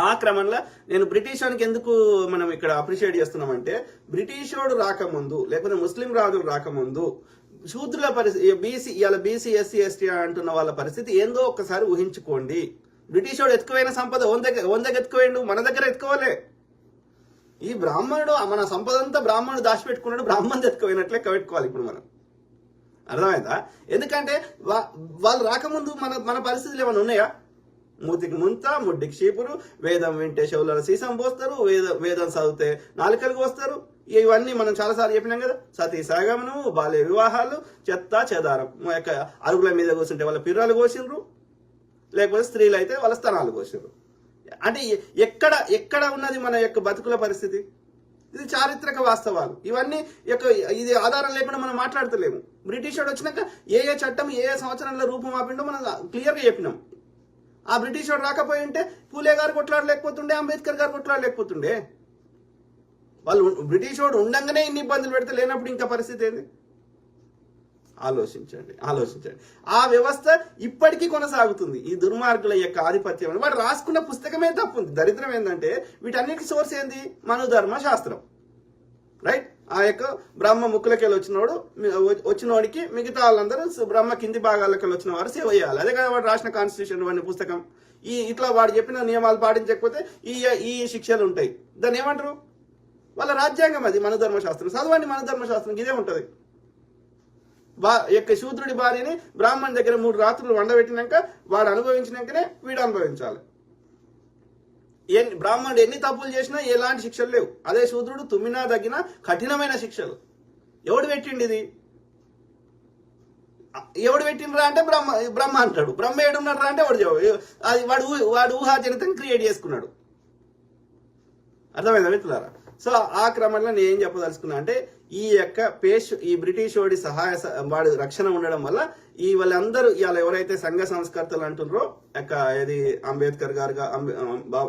ఆ క్రమంలో నేను బ్రిటిష్ వానికి ఎందుకు మనం ఇక్కడ అప్రిషియేట్ చేస్తున్నామంటే, బ్రిటిష్ వాడు రాకముందు లేకపోతే ముస్లిం రాజులు రాకముందు శూద్రుల పరిస్థితి, బీసీ ఇవాళ బీసీ ఎస్సీ ఎస్టీ అంటున్న వాళ్ళ పరిస్థితి ఏందో ఒక్కసారి ఊహించుకోండి. బ్రిటిష్ వాడు ఎత్తుకుపోయిన సంపద వందకి ఎత్తుకోండు, మన దగ్గర ఎత్తుకోలే. ఈ బ్రాహ్మణుడు మన సంపద అంతా బ్రాహ్మణుడు దాచిపెట్టుకున్నాడు, బ్రాహ్మణుడు ఎత్తుకుపోయినట్లే కట్టుకోవాలి ఇప్పుడు మనం. అర్థమైందా? ఎందుకంటే వాళ్ళు రాకముందు మన పరిస్థితులు ఏమైనా ఉన్నాయా? మూతికి ముంత, ముడ్డికి చీపురు, వేదం వింటే చెవుల సీసం పోస్తారు, వేదం చదివితే నాలుకలకు వస్తారు. ఇవన్నీ మనం చాలాసార్లు చెప్పినాం కదా. సతీ సాగమనము, బాల్య వివాహాలు, చెత్త చెదారం. అరుగుల మీద కూర్చుంటే వాళ్ళ పిర్రాలు కోసిండ్రు, లేకపోతే స్త్రీలు అయితే వాళ్ళ స్తనాలు కోసిండ్రు. అంటే ఎక్కడ ఉన్నది మన యొక్క బతుకుల పరిస్థితి? ఇది చారిత్రక వాస్తవాలు. ఇవన్నీ ఇది ఆధారం లేకుండా మనం మాట్లాడతలేము. బ్రిటిష్ వాడు వచ్చినాక ఏ చట్టం ఏ సంవత్సరంలో రూపుమాపిండో మనం క్లియర్గా చెప్పినాం. ఆ బ్రిటిష్ వాడు రాకపోయి ఉంటే పూలే గారు కొట్లాడలేకపోతుండే, అంబేద్కర్ గారు కొట్లాడలేకపోతుండే. వాళ్ళు బ్రిటిష్ వాడు ఉండంగానే ఇన్ని ఇబ్బందులు పెడితే లేనప్పుడు ఇంకా పరిస్థితి ఏంది? ఆలోచించండి. ఆ వ్యవస్థ ఇప్పటికీ కొనసాగుతుంది. ఈ దుర్మార్గుల యొక్క ఆధిపత్యం. వాడు రాసుకున్న పుస్తకమే తప్పుంది. దరిద్రం ఏంటంటే వీటన్నిటి సోర్స్ ఏంది? మనుధర్మ శాస్త్రం, రైట్? ఆ యొక్క బ్రహ్మ ముక్కులకెళ్ళి వచ్చినోడికి మిగతా వాళ్ళందరూ బ్రహ్మ కింది భాగాలకెళ్ళి వచ్చిన వారు సేవ చేయాలి. అదే కదా వాడు రాసిన కాన్స్టిట్యూషన్ అనే పుస్తకం. ఇట్లా వాడు చెప్పిన నియమాలు పాటించకపోతే ఈ శిక్షలు ఉంటాయి. దాన్ని ఏమంటారు? వాళ్ళ రాజ్యాంగం అది, మనుధర్మ శాస్త్రం. చదవండి మనుధర్మ శాస్త్రం, ఇదే ఉంటది. యొక్క శూద్రుడి భార్యని బ్రాహ్మణ్ దగ్గర 3 రాత్రులు వండబెట్టినాక వాడు అనుభవించినాకనే వీడు అనుభవించాలి. బ్రాహ్మణుడు ఎన్ని తప్పులు చేసినా ఎలాంటి శిక్షలు లేవు. అదే శూద్రుడు తుమ్మినా తగ్గిన కఠినమైన శిక్షలు. ఎవడు పెట్టిండి ఇది? ఎవడు పెట్టినరా అంటే బ్రహ్మ అంటాడు. బ్రహ్మ ఏడున్నారా అంటే అది వాడు ఊహాజనితం క్రియేట్ చేసుకున్నాడు. అర్థమైందా మిత్రులారా? సో ఆ క్రమంలో నేను ఏం చెప్పదలుచుకున్నా అంటే, ఈ బ్రిటిష్ వాడి వాడి రక్షణ ఉండడం వల్ల వాళ్ళందరూ ఇవాళ ఎవరైతే సంఘ సంస్కర్తలు అంటున్నారో ఇది అంబేద్కర్ గారు,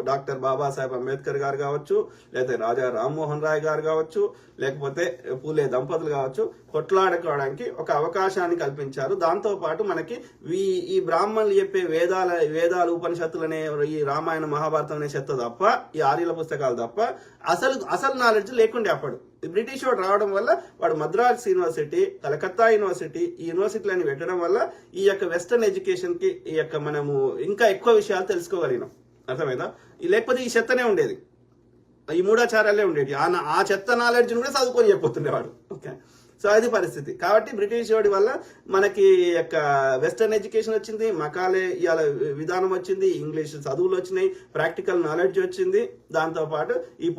డాక్టర్ బాబాసాహెబ్ అంబేద్కర్ గారు కావచ్చు, లేకపోతే రాజా రామ్మోహన్ రాయ్ గారు కావచ్చు, లేకపోతే పూలే దంపతులు కావచ్చు, కొట్లాడుకోవడానికి ఒక అవకాశాన్ని కల్పించారు. దాంతో పాటు మనకి ఈ బ్రాహ్మణులు చెప్పే వేదాలు ఉపనిషత్తులనే ఈ రామాయణ మహాభారతం అనే చెత్త తప్ప, ఈ ఆర్యుల పుస్తకాలు తప్ప అసలు నాలెడ్జ్ లేకుండే. అప్పుడు బ్రిటిష్ వాడు రావడం వల్ల వాడు మద్రాస్ యూనివర్సిటీ, కలకత్తా యూనివర్సిటీ, ఈ యూనివర్సిటీలను పెట్టడం వల్ల ఈ యొక్క వెస్టర్న్ ఎడ్యుకేషన్ కి మనము ఇంకా ఎక్కువ విషయాలు తెలుసుకోగలిగినాం. అర్థమైందా? లేకపోతే ఈ చెత్తనే ఉండేది, ఈ మూఢాచారాలే ఉండేది. ఆ చెత్త నాలెడ్జ్ కూడా చదువుకొని చెప్పొస్తుండేవాడు. ఓకే, సో అది పరిస్థితి. కాబట్టి బ్రిటిష్ వాడి వల్ల మనకి వెస్టర్న్ ఎడ్యుకేషన్ వచ్చింది, మకాలే ఇవాళ విధానం వచ్చింది, ఇంగ్లీష్ చదువులు వచ్చినాయి, ప్రాక్టికల్ నాలెడ్జ్ వచ్చింది. దాంతోపాటు ఈ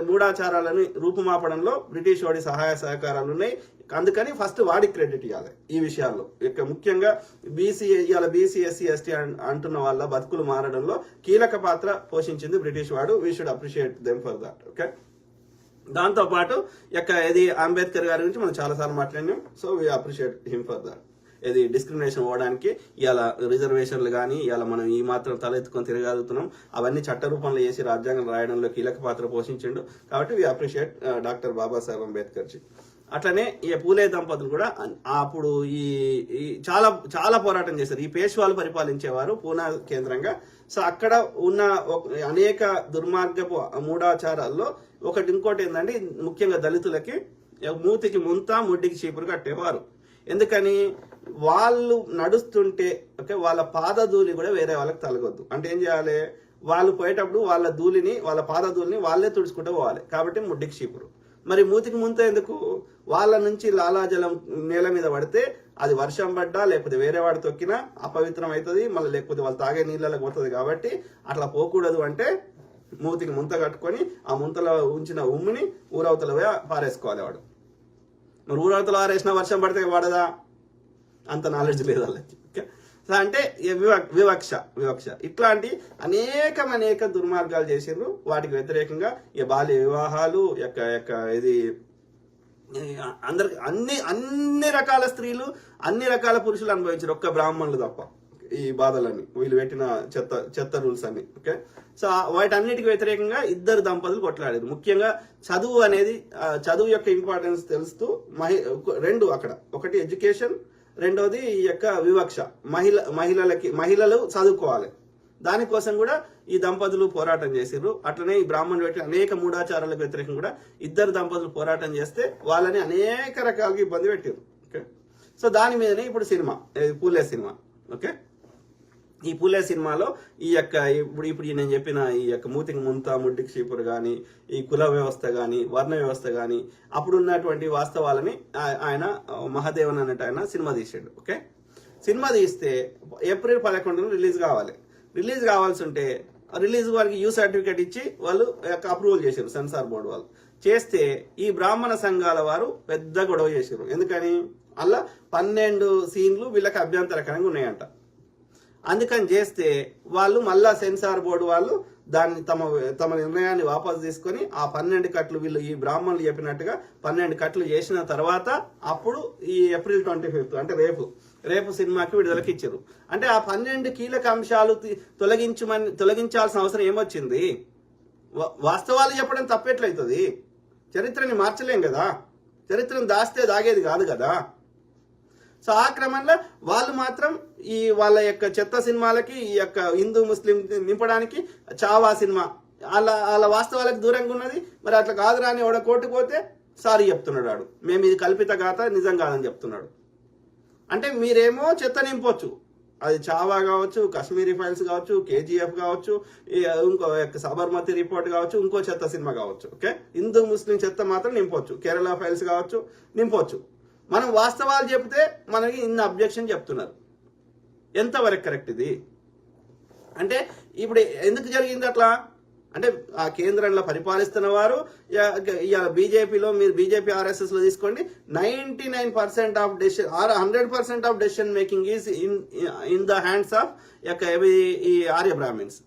మూఢాచారాలను రూపుమాపడంలో బ్రిటిష్ వాడి సహాయ సహకారాలు ఉన్నాయి. అందుకని ఫస్ట్ వాడికి క్రెడిట్ ఇవ్వాలి ఈ విషయాల్లో. ముఖ్యంగా బీసీ ఎస్సీ ఎస్టీ అంటున్న వాళ్ళ బతుకులు మారడంలో కీలక పాత్ర పోషించింది బ్రిటిష్ వాడు. We should appreciate them for that. Okay, దాంతో పాటు ఇది అంబేద్కర్ గారి గురించి మనం చాలాసార్లు మాట్లాడినాం. So we appreciate him for that. ఇది డిస్క్రిమినేషన్ అవ్వడానికి ఇలా రిజర్వేషన్లు కానీ ఇలా మనం ఈ మాత్రం తలెత్తుకొని తిరగలుగుతున్నాం. అవన్నీ చట్ట రూపంలో చేసి రాజ్యాంగం రాయడంలో కీలక పాత్ర పోషించిండు. కాబట్టి we appreciate doctor Babasaheb Ambedkar ji. అట్లనే ఈ పూలే దంపతులు కూడా అప్పుడు చాలా చాలా పోరాటం చేశారు. ఈ పేష్వాలు పరిపాలించేవారు పూనా కేంద్రంగా. సో అక్కడ ఉన్న అనేక దుర్మార్గపు మూఢాచారాల్లో ఇంకోటి ఏంటంటే, ముఖ్యంగా దళితులకి మూతికి ముంత, ముడ్డికి చీపురు కట్టేవారు. ఎందుకని? వాళ్ళు నడుస్తుంటే వాళ్ళ పాదధూళి కూడా వేరే వాళ్ళకి తలగొద్దు. అంటే ఏం చేయాలి? వాళ్ళు పోయేటప్పుడు వాళ్ళ పాదధూళిని వాళ్ళే తుడుచుకుంటూ పోవాలి. కాబట్టి ముడ్డికి చీపురు. మరి మూతికి ముంత ఎందుకు? వాళ్ళ నుంచి లాలాజలం నేల మీద పడితే అది వర్షం పడ్డా లేకపోతే వేరే వాడు తొక్కినా అపవిత్రం అవుతుంది, మళ్ళీ లేకపోతే వాళ్ళు తాగే నీళ్ళకి పోతుంది. కాబట్టి అట్లా పోకూడదు. అంటే మూతికి ముంత కట్టుకొని ఆ ముంతలో ఉంచిన ఉమ్మిని ఊరవతల పారేసుకోవాలి వాడు. మరి ఊరవతల పారేసిన వర్షం పడితే పడదా? అంత నాలెడ్జ్ లేదు వాళ్ళకి. ఓకే, అంటే వివక్ష ఇట్లాంటి అనేక దుర్మార్గాలు చేసిండ్రు. వాటికి వ్యతిరేకంగా బాల్య వివాహాలు ఇది అందరికి అన్ని రకాల స్త్రీలు, అన్ని రకాల పురుషులు అనుభవించారు, ఒక్క బ్రాహ్మణులు తప్ప. ఈ బాధలన్నీ వీళ్ళు పెట్టిన చెత్త రూల్స్ అన్ని. ఓకే, సో వాటన్నిటికి వ్యతిరేకంగా 2 దంపతులు కొట్లాడారు. ముఖ్యంగా చదువు యొక్క ఇంపార్టెన్స్ తెలుస్తూ 2 అక్కడ, ఒకటి ఎడ్యుకేషన్, రెండోది ఈ వివక్ష. మహిళలు చదువుకోవాలి. దానికోసం కూడా ఈ దంపతులు పోరాటం చేసిర్రు. అట్లనే ఈ బ్రాహ్మణులు పెట్టి అనేక మూఢాచారాలకు వ్యతిరేకంగా కూడా ఇద్దరు దంపతులు పోరాటం చేస్తే వాళ్ళని అనేక రకాలుగా ఇబ్బంది పెట్టారు. ఓకే, సో దాని మీదనే ఇప్పుడు సినిమా, పూలే సినిమా. ఓకే, ఈ పూలే సినిమాలో ఈ యొక్క ఇప్పుడు నేను చెప్పిన ఈ యొక్క మూతికి ముంత, ముడ్డికి చీపురు కానీ, ఈ కుల వ్యవస్థ కానీ, వర్ణ వ్యవస్థ కానీ, అప్పుడు ఉన్నటువంటి వాస్తవాలని ఆయన మహాదేవన్ అన్నట్టు ఆయన సినిమా తీసాడు. ఓకే, సినిమా తీస్తే ఏప్రిల్ 11 రిలీజ్ కావాలి. రిలీజ్ కావాల్సి ఉంటే రిలీజ్ వారికి యూ సర్టిఫికేట్ ఇచ్చి వాళ్ళు అప్రూవల్ చేశారు, సెన్సార్ బోర్డు వాళ్ళు చేస్తే ఈ బ్రాహ్మణ సంఘాల వారు పెద్ద గొడవ చేశారు. ఎందుకని అలా 12 సీన్లు వీళ్ళకి అభ్యంతరకరంగా ఉన్నాయంట. అందుకని చేస్తే వాళ్ళు మళ్ళా సెన్సార్ బోర్డు వాళ్ళు దాన్ని తమ నిర్ణయాన్ని వాపసు తీసుకొని ఆ 12 కట్లు వీళ్ళు ఈ బ్రాహ్మణులు చెప్పినట్టుగా 12 కట్లు చేసిన తర్వాత అప్పుడు ఈ ఏప్రిల్ 25 అంటే రేపు సినిమాకి విడుదలకి ఇచ్చారు. అంటే ఆ 12 కీలక అంశాలు తొలగించాల్సిన అవసరం ఏమొచ్చింది? వాస్తవాలు చెప్పడం తప్పెట్లయితుంది? చరిత్రని మార్చలేం కదా, చరిత్రను దాస్తే దాగేది కాదు కదా. సో ఆ క్రమంలో వాళ్ళు మాత్రం ఈ వాళ్ళ యొక్క చెత్త సినిమాలకి ఈ యొక్క హిందూ ముస్లిం నింపడానికి చావా సినిమా వాళ్ళ వాస్తవాలకు దూరంగా ఉన్నది. మరి అట్లా కాదురా అని ఎవడ కోర్టుకు పోతే సారీ చెప్తున్నాడు వాడు, మేము ఇది కల్పిత గాథ, నిజం కాదని చెప్తున్నాడు. అంటే మీరేమో చెత్త నింపొచ్చు, అది చావా కావచ్చు, కాశ్మీరీ ఫైల్స్ కావచ్చు, కేజీఎఫ్ కావచ్చు, ఇంకో సబర్మతి రిపోర్ట్ కావచ్చు, ఇంకో చెత్త సినిమా కావచ్చు. ఓకే, హిందూ ముస్లిం చెత్త మాత్రం నింపొచ్చు, కేరళ ఫైల్స్ కావచ్చు నింపొచ్చు. మనం వాస్తవాలు చెప్తే మనకి ఇన్ని అబ్జెక్షన్ చెప్తున్నారు. ఎంతవరకు కరెక్ట్ ఇది? అంటే ఇప్పుడు ఎందుకు జరిగింది అట్లా అంటే ఆ కేంద్రంలో పరిపాలిస్తున్న వారు బీజేపీలో, మీరు బీజేపీ ఆర్ఎస్ఎస్ లో తీసుకోండి, 99% of decision or 100% of decision making is in the hands of ఈ ఆర్య బ్రాహ్మిన్స్.